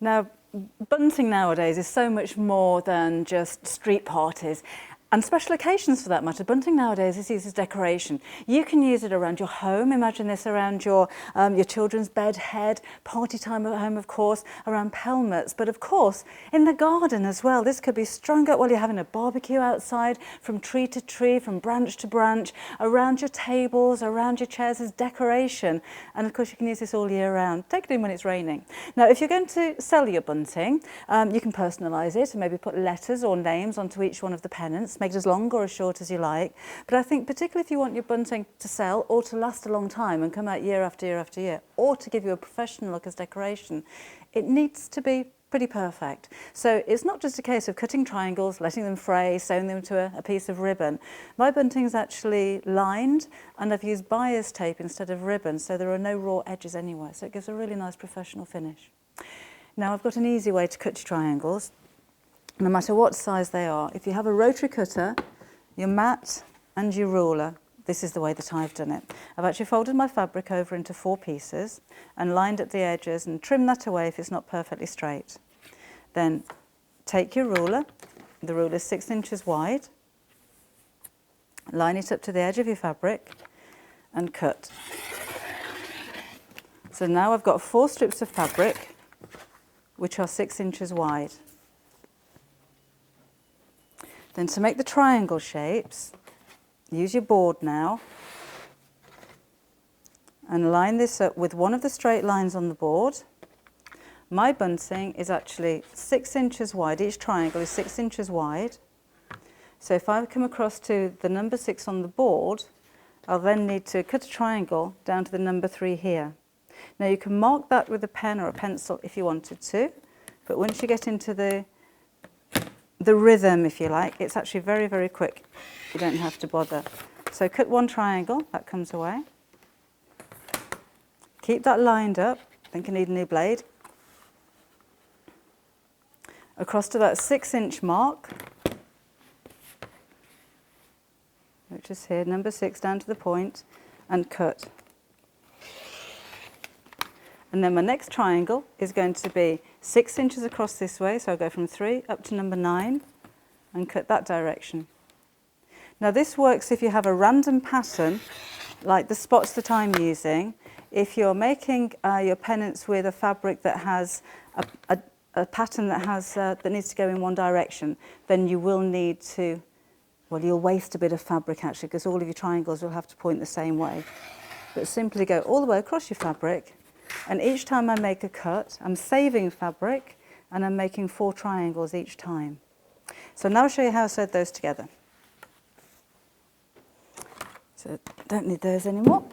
Now, bunting nowadays is so much more than just street parties. And special occasions for that matter. Bunting nowadays is used as decoration. You can use it around your home. Imagine this around your children's bed head, party time at home, of course, around pelmets. But of course, in the garden as well. This could be strung up while you're having a barbecue outside, from tree to tree, from branch to branch, around your tables, around your chairs as decoration. And of course, you can use this all year round. Take it in when it's raining. Now, if you're going to sell your bunting, you can personalise it and maybe put letters or names onto each one of the pennants. Make it as long or as short as you like. But I think particularly if you want your bunting to sell or to last a long time and come out year after year after year, or to give you a professional look as decoration, it needs to be pretty perfect. So it's not just a case of cutting triangles, letting them fray, sewing them to a piece of ribbon. My bunting's actually lined, and I've used buyer's tape instead of ribbon, so there are no raw edges anywhere. So it gives a really nice professional finish. Now I've got an easy way to cut your triangles, no matter what size they are. If you have a rotary cutter, your mat and your ruler, this is the way that I've done it. I've actually folded my fabric over into 4 pieces and lined up the edges and trimmed that away if it's not perfectly straight. Then take your ruler, the ruler is 6 inches wide, line it up to the edge of your fabric and cut. So now I've got 4 strips of fabric which are 6 inches wide. Then to make the triangle shapes, use your board now and line this up with one of the straight lines on the board. My bunting is actually 6 inches wide, each triangle is 6 inches wide. So if I come across to the number 6 on the board, I'll then need to cut a triangle down to the number 3 here. Now you can mark that with a pen or a pencil if you wanted to, but once you get into the rhythm, if you like, it's actually very, very quick. You don't have to bother. So cut one triangle, that comes away. Keep that lined up. I think I need a new blade. Across to that 6-inch mark, which is here, number 6 down to the point, and cut. And then my next triangle is going to be 6 inches across this way, so I'll go from 3 up to number 9 and cut that direction. Now this works if you have a random pattern, like the spots that I'm using. If you're making your pennants with a fabric that has a pattern that has that needs to go in one direction, then you will need to, well, you'll waste a bit of fabric actually, because all of your triangles will have to point the same way. But simply go all the way across your fabric, and each time I make a cut, I'm saving fabric and I'm making 4 triangles each time. So now I'll show you how I sewed those together. So don't need those anymore.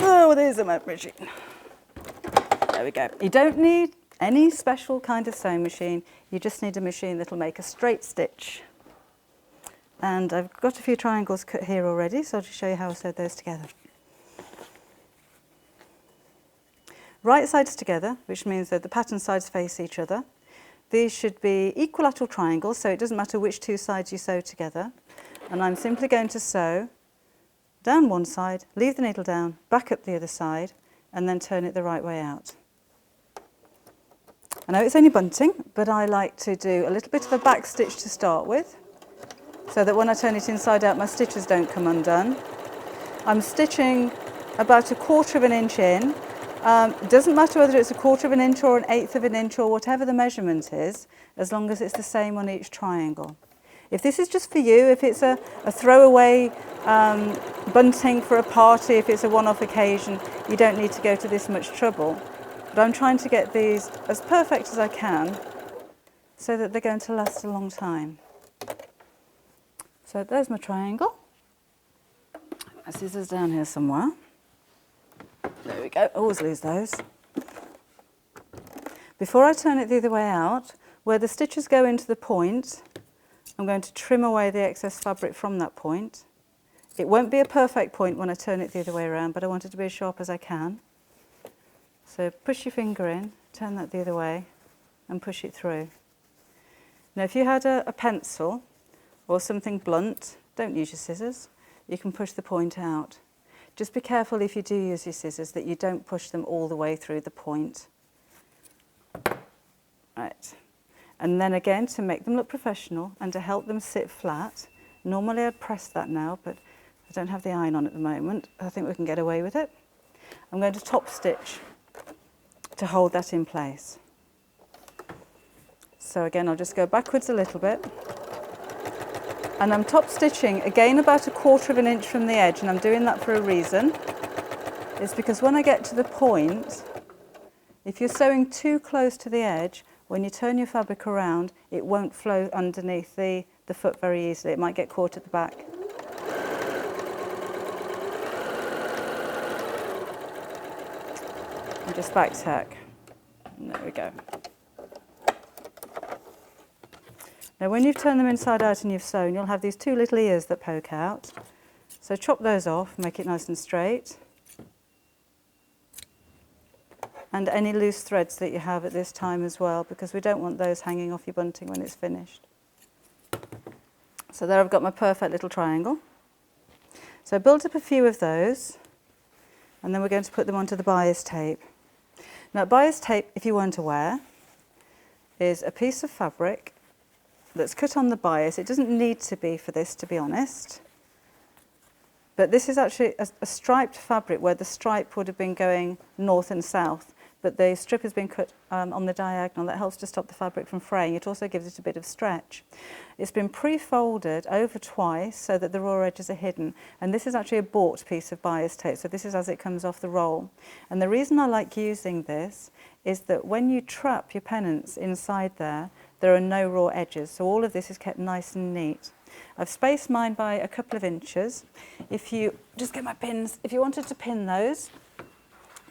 Oh, there's a machine. There we go. You don't need any special kind of sewing machine. You just need a machine that'll make a straight stitch. And I've got a few triangles cut here already, so I'll just show you how I sewed those together. Right sides together, which means that the pattern sides face each other. These should be equilateral triangles, so it doesn't matter which 2 sides you sew together. And I'm simply going to sew down one side, leave the needle down, back up the other side, and then turn it the right way out. I know it's only bunting, but I like to do a little bit of a back stitch to start with, so that when I turn it inside out, my stitches don't come undone. I'm stitching about 1/4 of an inch in. It doesn't matter whether it's 1/4 of an inch or 1/8 of an inch or whatever the measurement is, as long as it's the same on each triangle. If this is just for you, if it's a throwaway bunting for a party, if it's a one-off occasion, you don't need to go to this much trouble. But I'm trying to get these as perfect as I can so that they're going to last a long time. So there's my triangle. My scissors down here somewhere. There we go, always lose those. Before I turn it the other way out, where the stitches go into the point, I'm going to trim away the excess fabric from that point. It won't be a perfect point when I turn it the other way around, but I want it to be as sharp as I can. So push your finger in, turn that the other way, and push it through. Now if you had a pencil or something blunt, don't use your scissors, you can push the point out. Just be careful if you do use your scissors that you don't push them all the way through the point. Right. And then again, to make them look professional and to help them sit flat, normally I'd press that now, but I don't have the iron on at the moment. I think we can get away with it. I'm going to top stitch to hold that in place. So again, I'll just go backwards a little bit. And I'm top stitching again about 1/4 inch from the edge, and I'm doing that for a reason. It's because when I get to the point, if you're sewing too close to the edge, when you turn your fabric around, it won't flow underneath the foot very easily. It might get caught at the back. And just back tack. And there we go. Now when you've turned them inside out and you've sewn, you'll have these 2 little ears that poke out. So chop those off, make it nice and straight. And any loose threads that you have at this time as well, because we don't want those hanging off your bunting when it's finished. So there I've got my perfect little triangle. So build up a few of those, and then we're going to put them onto the bias tape. Now bias tape, if you weren't aware, is a piece of fabric that's cut on the bias. It doesn't need to be for this, to be honest. But this is actually a striped fabric where the stripe would have been going north and south, but the strip has been cut on the diagonal. That helps to stop the fabric from fraying. It also gives it a bit of stretch. It's been pre-folded over twice so that the raw edges are hidden. And this is actually a bought piece of bias tape, so this is as it comes off the roll. And the reason I like using this is that when you trap your pennants inside there are no raw edges, so all of this is kept nice and neat. I've spaced mine by a couple of inches. If you just get my pins, if you wanted to pin those,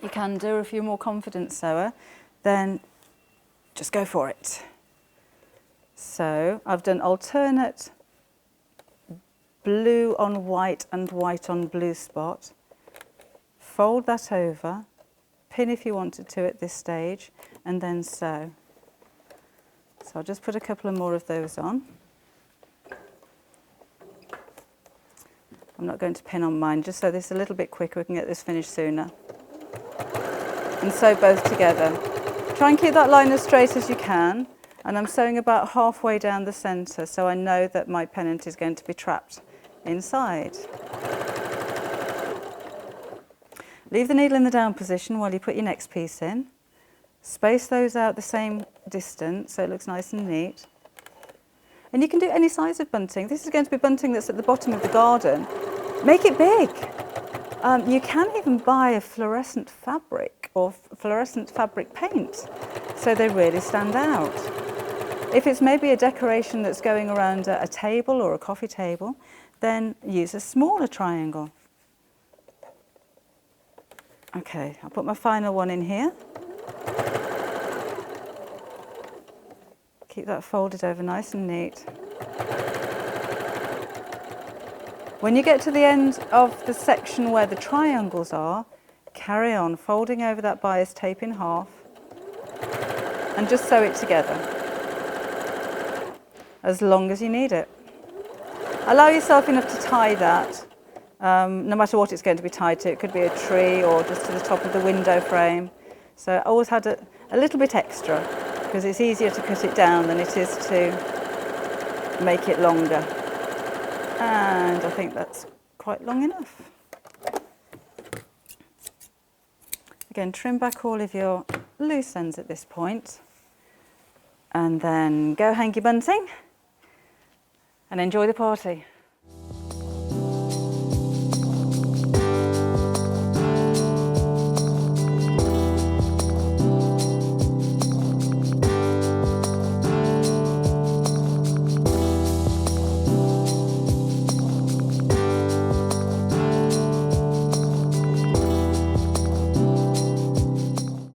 you can do. If you're a more confident sewer, then just go for it. So I've done alternate blue on white and white on blue spot. Fold that over, pin if you wanted to at this stage, and then sew. So I'll just put a couple of more of those on. I'm not going to pin on mine, just so this is a little bit quicker, we can get this finished sooner. And sew both together. Try and keep that line as straight as you can, and I'm sewing about halfway down the centre, so I know that my pennant is going to be trapped inside. Leave the needle in the down position while you put your next piece in. Space those out the same distance so it looks nice and neat. And you can do any size of bunting. This is going to be bunting that's at the bottom of the garden. Make it big. You can even buy a fluorescent fabric or fluorescent fabric paint so they really stand out. If it's maybe a decoration that's going around a table or a coffee table, then use a smaller triangle. Okay, I'll put my final one in here. Keep that folded over nice and neat. When you get to the end of the section where the triangles are, carry on folding over that bias tape in half and just sew it together as long as you need it. Allow yourself enough to tie that, no matter what it's going to be tied to. It could be a tree or just to the top of the window frame. So I always had a little bit extra, because it's easier to cut it down than it is to make it longer. And I think that's quite long enough. Again, trim back all of your loose ends at this point, and then go hang your bunting and enjoy the party.